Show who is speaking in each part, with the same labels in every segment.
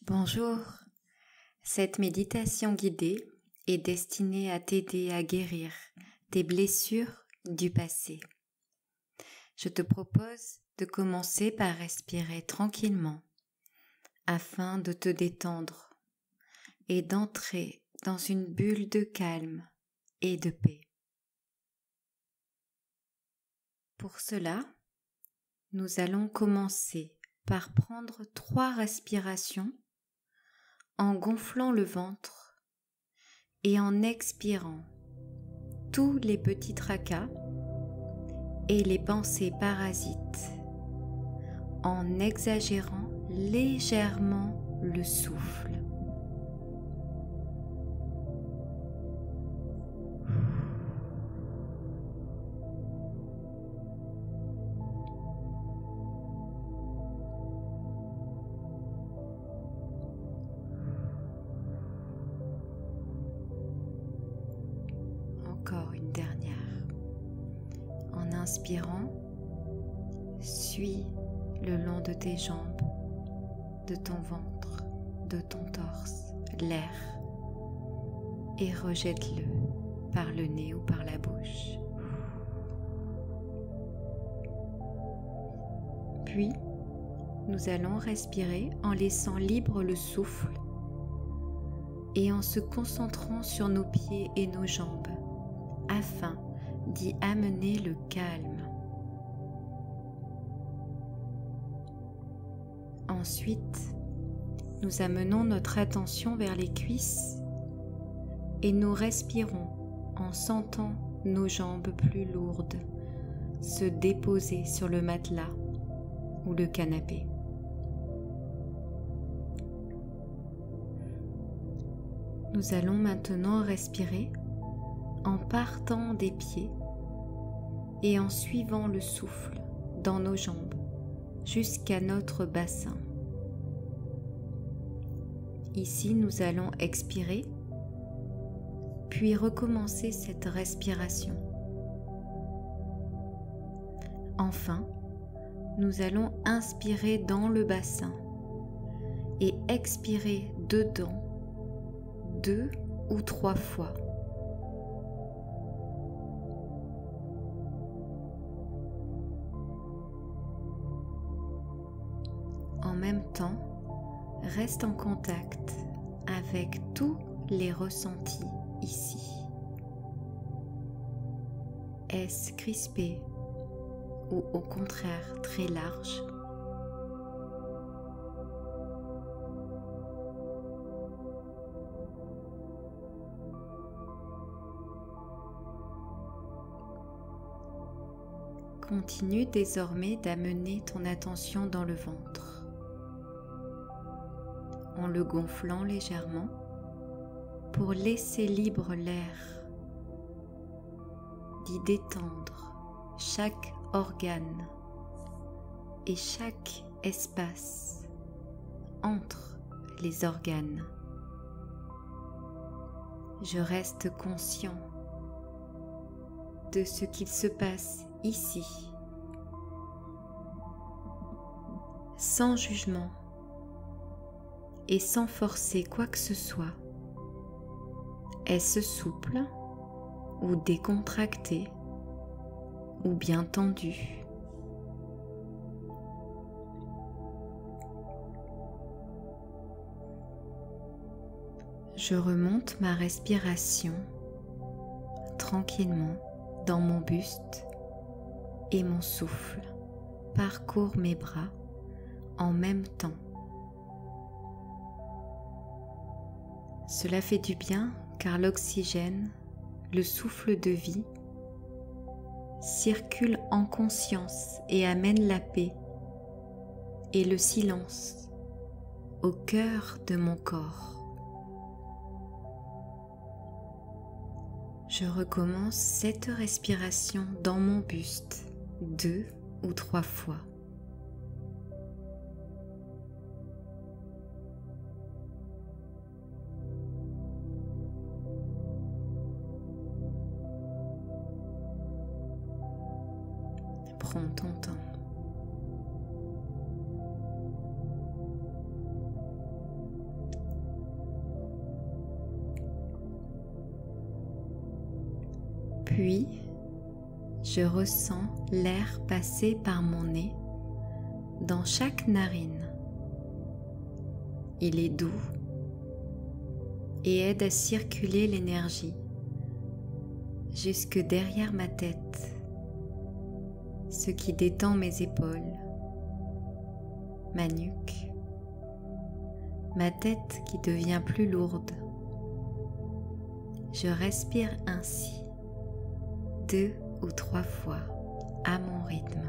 Speaker 1: Bonjour, cette méditation guidée est destinée à t'aider à guérir tes blessures du passé. Je te propose de commencer par respirer tranquillement afin de te détendre et d'entrer dans une bulle de calme et de paix. Pour cela, nous allons commencer par prendre 3 respirations en gonflant le ventre et en expirant tous les petits tracas et les pensées parasites, en exagérant légèrement le souffle. Encore une dernière. En inspirant, suis le long de tes jambes, de ton ventre, de ton torse, l'air et rejette-le par le nez ou par la bouche. Puis, nous allons respirer en laissant libre le souffle et en se concentrant sur nos pieds et nos jambes afin d'y amener le calme. Ensuite, nous amenons notre attention vers les cuisses et nous respirons en sentant nos jambes plus lourdes se déposer sur le matelas ou le canapé. Nous allons maintenant respirer en partant des pieds et en suivant le souffle dans nos jambes jusqu'à notre bassin. Ici, nous allons expirer, puis recommencer cette respiration. Enfin, nous allons inspirer dans le bassin et expirer dedans 2 ou 3 fois. En même temps, reste en contact avec tous les ressentis ici. Est-ce crispé ou au contraire très large? Continue désormais d'amener ton attention dans le ventre, en le gonflant légèrement pour laisser libre l'air, d'y détendre chaque organe et chaque espace entre les organes. Je reste conscient de ce qu'il se passe ici, sans jugement et sans forcer quoi que ce soit. Est-ce souple ou décontracté ou bien tendu? Je remonte ma respiration tranquillement dans mon buste et mon souffle parcourt mes bras en même temps. Cela fait du bien car l'oxygène, le souffle de vie, circule en conscience et amène la paix et le silence au cœur de mon corps. Je recommence cette respiration dans mon buste 2 ou 3 fois. Prends ton temps. Puis, je ressens l'air passer par mon nez dans chaque narine. Il est doux et aide à circuler l'énergie jusque derrière ma tête, ce qui détend mes épaules, ma nuque, ma tête qui devient plus lourde. Je respire ainsi 2 ou 3 fois à mon rythme.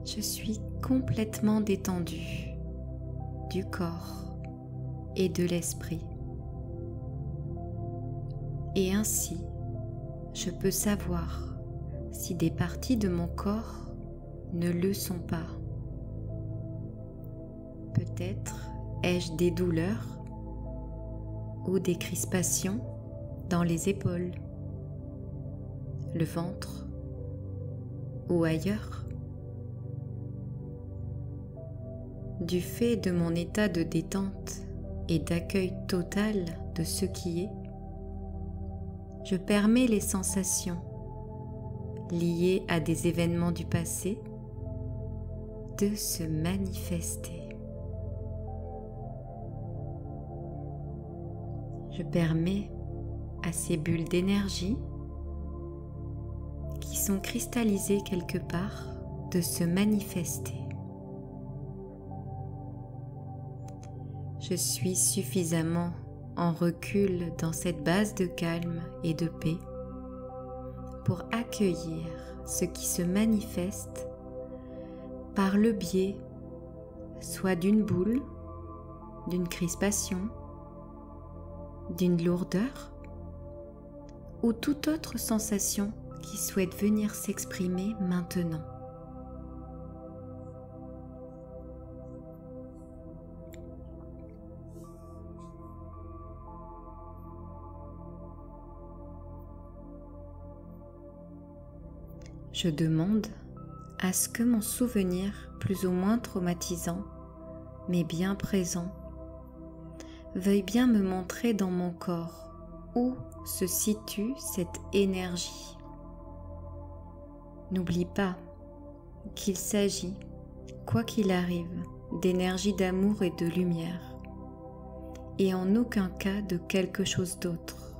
Speaker 1: Je suis complètement détendue du corps et de l'esprit. Et ainsi, je peux savoir si des parties de mon corps ne le sont pas. Peut-être ai-je des douleurs ou des crispations dans les épaules, le ventre ou ailleurs. Du fait de mon état de détente et d'accueil total de ce qui est, je permets les sensations liées à des événements du passé de se manifester. Je permets à ces bulles d'énergie qui sont cristallisées quelque part de se manifester. Je suis suffisamment en recul dans cette base de calme et de paix pour accueillir ce qui se manifeste par le biais soit d'une boule, d'une crispation, d'une lourdeur ou toute autre sensation qui souhaite venir s'exprimer maintenant. Je demande à ce que mon souvenir plus ou moins traumatisant, mais bien présent, veuille bien me montrer dans mon corps où se situe cette énergie. N'oublie pas qu'il s'agit, quoi qu'il arrive, d'énergie d'amour et de lumière, et en aucun cas de quelque chose d'autre.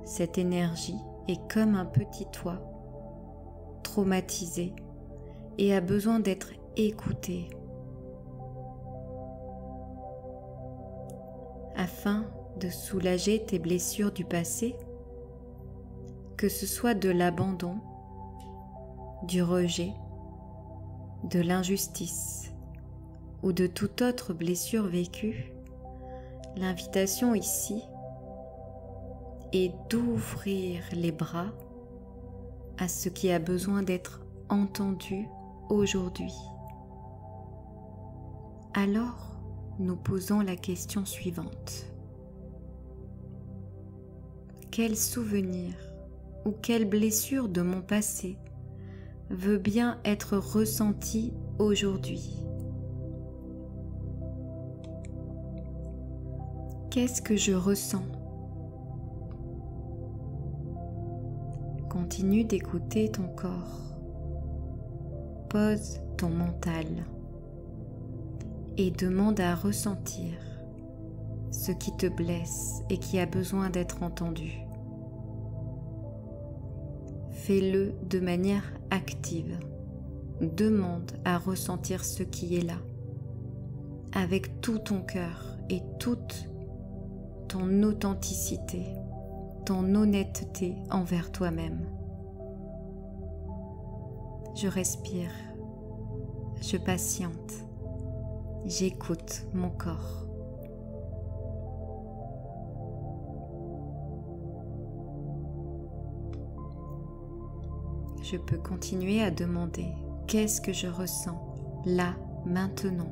Speaker 1: Cette énergie est comme un petit toit, traumatisé et a besoin d'être écouté. Afin de soulager tes blessures du passé, que ce soit de l'abandon, du rejet, de l'injustice ou de toute autre blessure vécue, l'invitation ici et d'ouvrir les bras à ce qui a besoin d'être entendu aujourd'hui. Alors, nous posons la question suivante. Quel souvenir ou quelle blessure de mon passé veut bien être ressenti aujourd'hui? Qu'est-ce que je ressens? Continue d'écouter ton corps. Pose ton mental et demande à ressentir ce qui te blesse et qui a besoin d'être entendu. Fais-le de manière active. Demande à ressentir ce qui est là, avec tout ton cœur et toute ton authenticité, ton honnêteté envers toi-même. Je respire, je patiente, j'écoute mon corps. Je peux continuer à demander qu'est-ce que je ressens là, maintenant?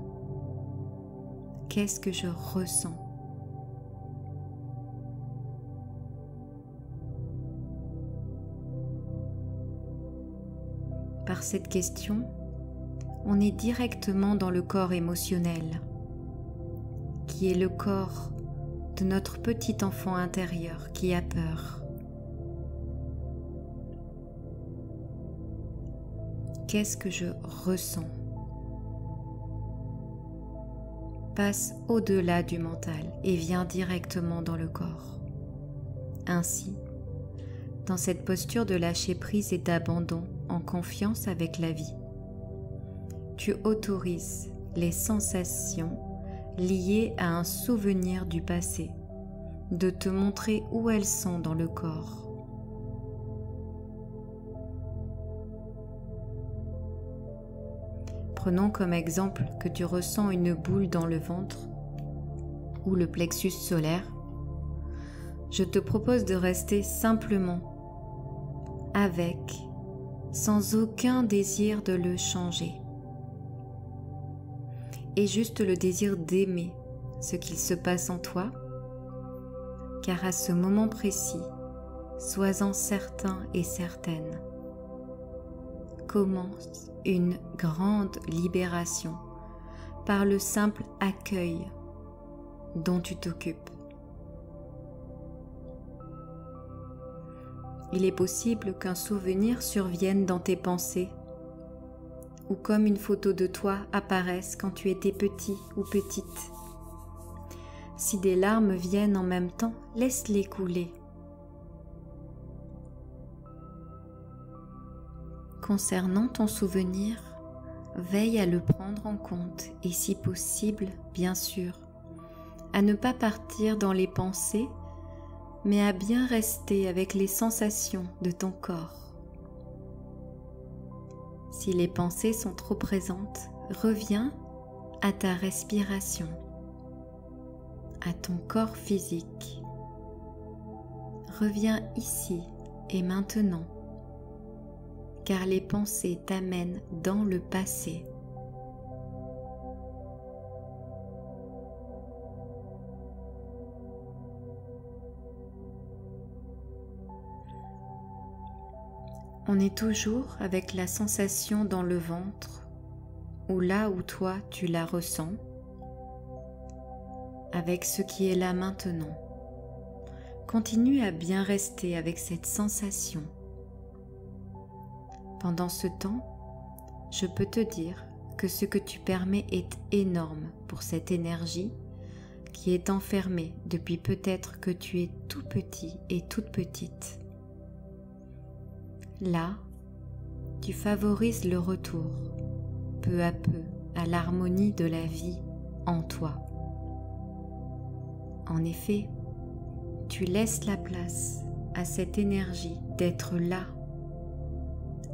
Speaker 1: Qu'est-ce que je ressens par cette question, on est directement dans le corps émotionnel, qui est le corps de notre petit enfant intérieur qui a peur. Qu'est-ce que je ressens? Passe au-delà du mental et viens directement dans le corps. Ainsi, dans cette posture de lâcher prise et d'abandon en confiance avec la vie, tu autorises les sensations liées à un souvenir du passé de te montrer où elles sont dans le corps. Prenons comme exemple que tu ressens une boule dans le ventre ou le plexus solaire. Je te propose de rester simplement avec, sans aucun désir de le changer, et juste le désir d'aimer ce qu'il se passe en toi, car à ce moment précis, sois-en certain et certaine, commence une grande libération par le simple accueil dont tu t'occupes. Il est possible qu'un souvenir survienne dans tes pensées ou comme une photo de toi apparaisse quand tu étais petit ou petite. Si des larmes viennent en même temps, laisse-les couler. Concernant ton souvenir, veille à le prendre en compte et si possible, bien sûr, à ne pas partir dans les pensées, mais à bien rester avec les sensations de ton corps. Si les pensées sont trop présentes, reviens à ta respiration, à ton corps physique. Reviens ici et maintenant, car les pensées t'amènent dans le passé. On est toujours avec la sensation dans le ventre ou là où toi tu la ressens, avec ce qui est là maintenant. Continue à bien rester avec cette sensation. Pendant ce temps, je peux te dire que ce que tu permets est énorme pour cette énergie qui est enfermée depuis peut-être que tu es tout petit et toute petite. Là, tu favorises le retour, peu à peu, à l'harmonie de la vie en toi. En effet, tu laisses la place à cette énergie d'être là,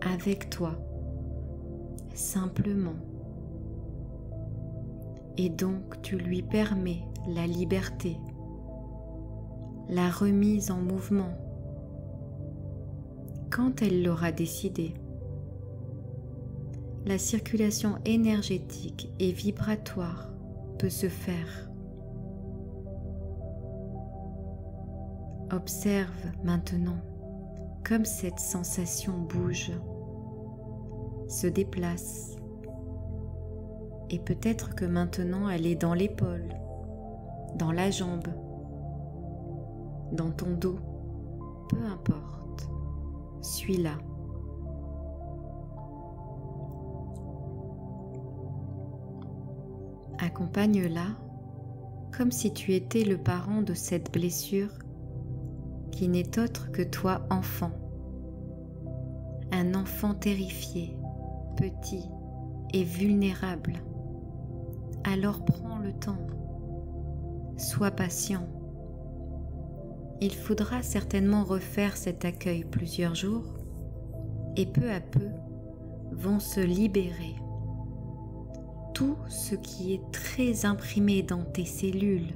Speaker 1: avec toi, simplement. Et donc tu lui permets la liberté, la remise en mouvement, quand elle l'aura décidé. La circulation énergétique et vibratoire peut se faire. Observe maintenant comme cette sensation bouge, se déplace, et peut-être que maintenant elle est dans l'épaule, dans la jambe, dans ton dos, peu importe, suis-la. Accompagne-la comme si tu étais le parent de cette blessure qui n'est autre que toi enfant. Un enfant terrifié, petit et vulnérable. Alors prends le temps. Sois patient. Il faudra certainement refaire cet accueil plusieurs jours et peu à peu vont se libérer tout ce qui est très imprimé dans tes cellules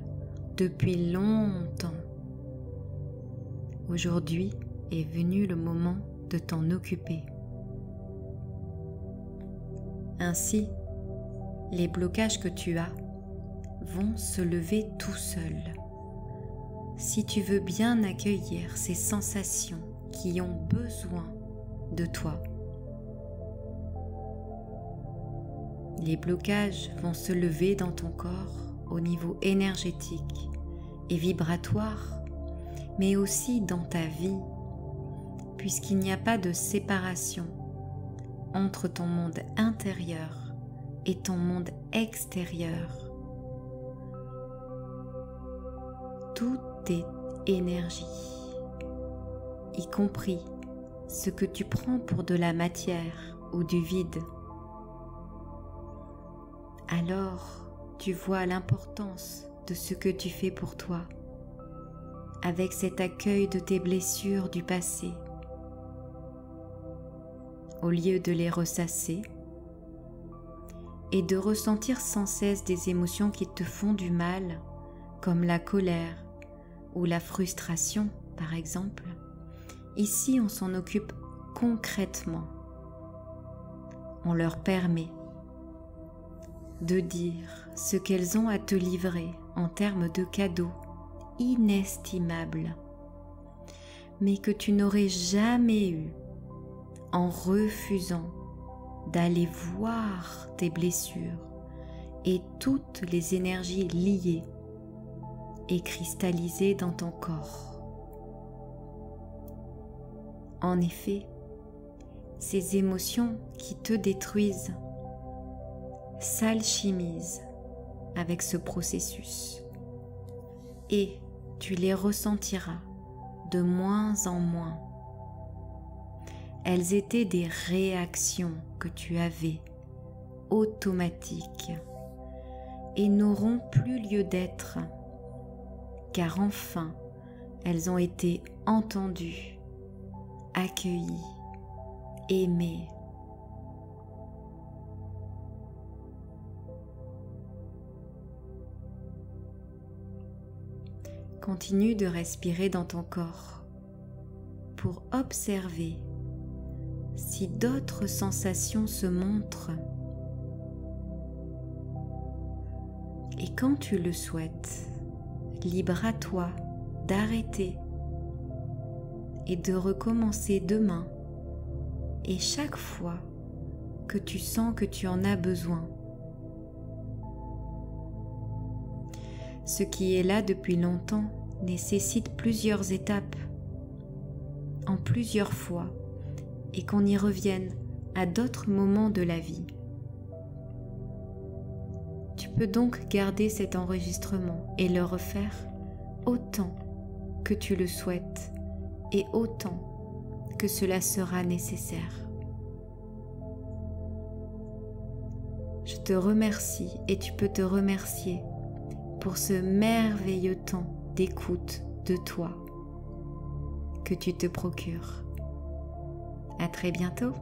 Speaker 1: depuis longtemps. Aujourd'hui est venu le moment de t'en occuper. Ainsi, les blocages que tu as vont se lever tout seuls. Si tu veux bien accueillir ces sensations qui ont besoin de toi. Les blocages vont se lever dans ton corps au niveau énergétique et vibratoire, mais aussi dans ta vie, puisqu'il n'y a pas de séparation entre ton monde intérieur et ton monde extérieur. Tout est énergie, y compris ce que tu prends pour de la matière ou du vide. Alors, tu vois l'importance de ce que tu fais pour toi, avec cet accueil de tes blessures du passé. Au lieu de les ressasser et de ressentir sans cesse des émotions qui te font du mal, comme la colère ou la frustration par exemple, ici on s'en occupe concrètement. On leur permet de dire ce qu'elles ont à te livrer en termes de cadeaux inestimables, mais que tu n'aurais jamais eu en refusant d'aller voir tes blessures et toutes les énergies liées et cristallisées dans ton corps. En effet, ces émotions qui te détruisent s'alchimisent avec ce processus et tu les ressentiras de moins en moins. Elles étaient des réactions que tu avais automatiques et n'auront plus lieu d'être, car enfin elles ont été entendues, accueillies, aimées. Continue de respirer dans ton corps pour observer si d'autres sensations se montrent. Et quand tu le souhaites, libre à toi d'arrêter et de recommencer demain et chaque fois que tu sens que tu en as besoin. Ce qui est là depuis longtemps nécessite plusieurs étapes, en plusieurs fois, et qu'on y revienne à d'autres moments de la vie. Tu peux donc garder cet enregistrement et le refaire autant que tu le souhaites et autant que cela sera nécessaire. Je te remercie et tu peux te remercier pour ce merveilleux temps d'écoute de toi que tu te procures. À très bientôt.